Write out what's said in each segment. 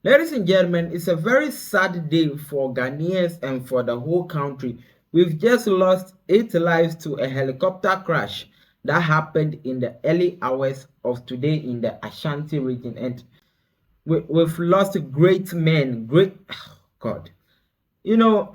Ladies and gentlemen, it's a very sad day for Ghanaians and for the whole country. We've just lost 8 lives to a helicopter crash that happened in the early hours of today in the Ashanti region. And we've lost great men, God. You know,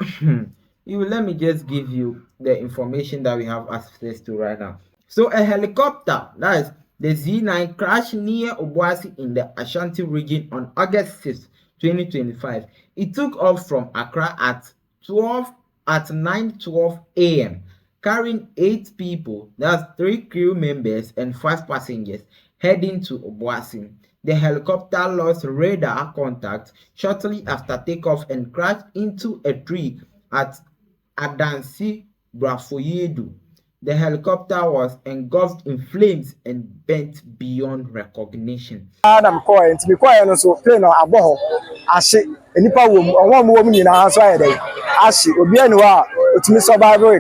let me just give you the information that we have access to right now. So a helicopter, that is the Z9, crashed near Obuasi in the Ashanti region on August 6, 2025. It took off from Accra at 9:12 a.m., carrying 8 people, that's 3 crew members and 5 passengers, heading to Obuasi. The helicopter lost radar contact shortly after takeoff and crashed into a tree at Adansi Brafoyedu. The helicopter was engulfed in flames and bent beyond recognition. Adam Coy, to be quiet, and so plane or aboho. I say, and if I want woman in our side, I see, Obianua, to me survival,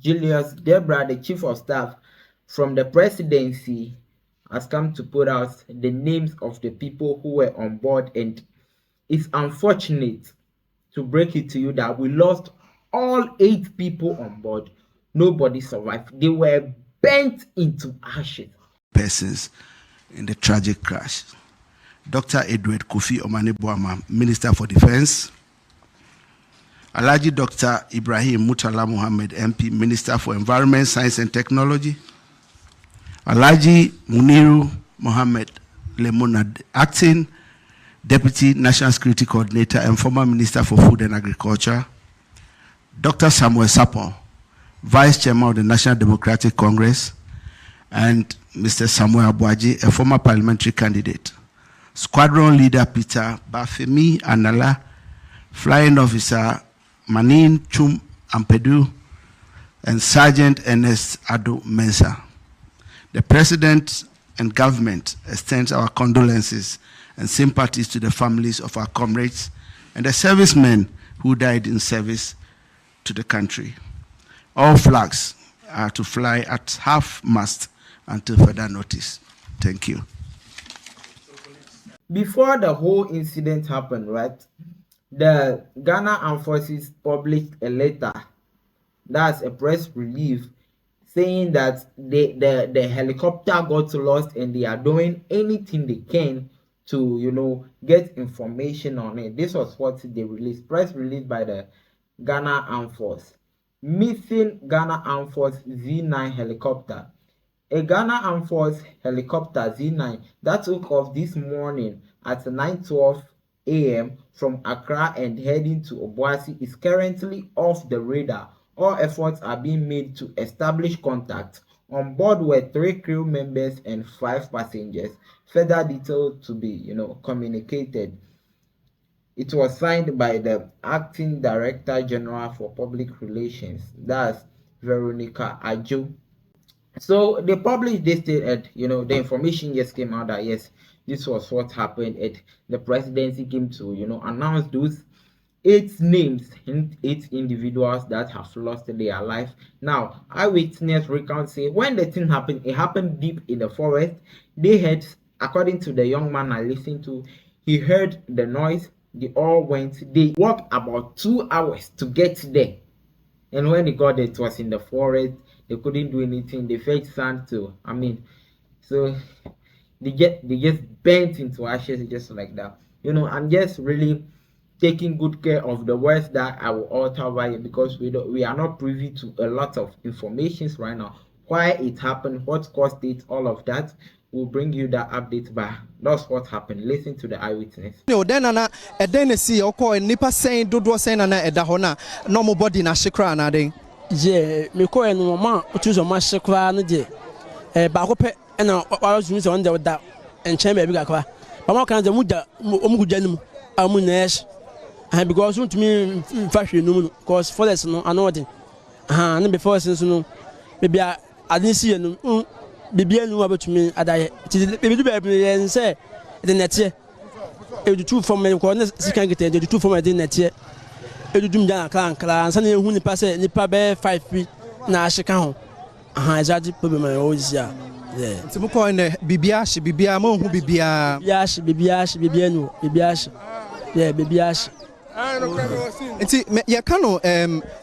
Julius Debra, the chief of staff from the presidency, has come to put out the names of the people who were on board, and it's unfortunate to break it to you that we lost all 8 people on board. Nobody survived. They were bent into ashes. Persons in the tragic crash. Dr. Edward Kofi Omane-Boamah, Minister for Defense. Alhaji Dr. Ibrahim Murtala Mohammed, MP, Minister for Environment, Science and Technology. Alhaji Muniru Mohammed Lemonad, Acting Deputy National Security Coordinator and former Minister for Food and Agriculture. Dr. Samuel Sapon, Vice Chairman of the National Democratic Congress. And Mr. Samuel Abuaji, a former parliamentary candidate. Squadron Leader Peter Bafemi Anala, Flying Officer Manin Chum Ampedu, and Sergeant Ernest Ado Mensah. The President and government extends our condolences and sympathies to the families of our comrades and the servicemen who died in service to the country. All flags are to fly at half-mast until further notice. Thank you. Before the whole incident happened, right, the Ghana Armed Forces published a letter, that's a press release, saying that the helicopter got lost and they are doing anything they can to, get information on it. This was what they released, press release by the Ghana Armed Force. Missing Ghana Armed Force Z9 helicopter. A Ghana Armed Force helicopter Z9 that took off this morning at 9:12 a.m. from Accra and heading to Obuasi is currently off the radar. All efforts are being made to establish contact. On board were 3 crew members and 5 passengers. Further details to be, communicated. It was signed by the Acting Director General for Public Relations, that's Veronica Ajo. So they published this statement, the information just came out that yes, this was what happened. The presidency came to, announce those 8 names and 8 individuals that have lost their life. Now, eyewitness recount say when the thing happened, it happened deep in the forest. They heard, according to the young man I listened to, he heard the noise. They all went. They walked about 2 hours to get there, and when they got there, it was in the forest. They couldn't do anything. They felt sand too. So they just bent into ashes just like that. I'm just really taking good care of the words that I will utter via, because we are not privy to a lot of informations right now. Why it happened, what caused it, all of that. We'll bring you that update back. That's what happened. Listen to the eyewitness. No, then a den see or nipa saying do saying edahona normal body na shikra na den. Je me ko enu ma otuzo ma shikra no je ba ko pe na wa zumi se on de da enchen ba bi ga kwa ba ma kan je muja omugja nimu amu nesh because want me fashion no because forest no anodin no before since no maybe I didn't see no baby anu abetumi adaye baby do be say the net e do two from me ko na sikan get e do two from the net e do dum jana kala ansa na ehu nipa say nipa be 5 pi na ahika ho exactly problem o zia Yeah. Nti mo kɔ ne bibia hye bibia mo hu bibia. Bibia no. Yeah, bibia hye. Nti ye ka no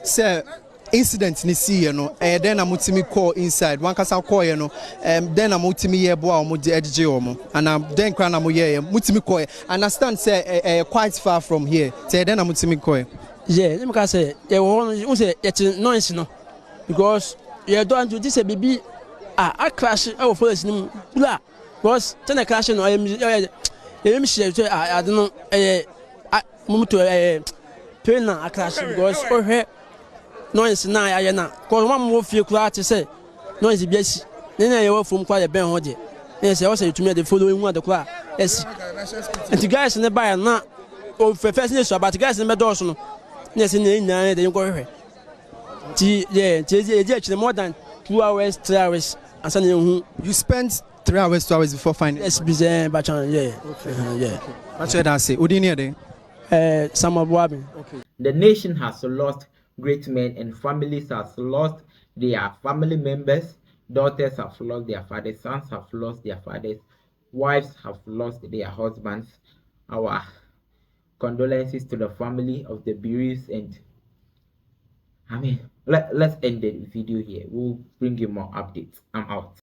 say incident ni see ye no den na mutimi call inside one kasa call ye no den na mutimi ye bo a mo de edje omo and den kra na mo ye mutimi call understand say quite far from here say den na mutimi call yeah let me ka say ye won say ye noise no because ye don't do this bibi crash e forest ni bula because ten crash no ye share so I don't know mumu to pain na crash because oh noise na ya na ko mo fie kura te say noise bi asi na ye wa fom kwa ye ben ho de na say o say tumi de follow hu ade kura asi and guys ne buy na o first ne so about guys ne do so no na say na nya de ko hwe ti yeah ti e more than 2 hours 3 hours asa na hu you spent 3 hours 2 hours before finding yes bizarre ba chan yeah yeah what should I say odi ne de some of what okay The nation has lost great men and families have lost their family members. Daughters have lost their fathers. Sons have lost their fathers. Wives have lost their husbands. Our condolences to the family of the bereaved, and let's end the video here. We'll bring you more updates. I'm out.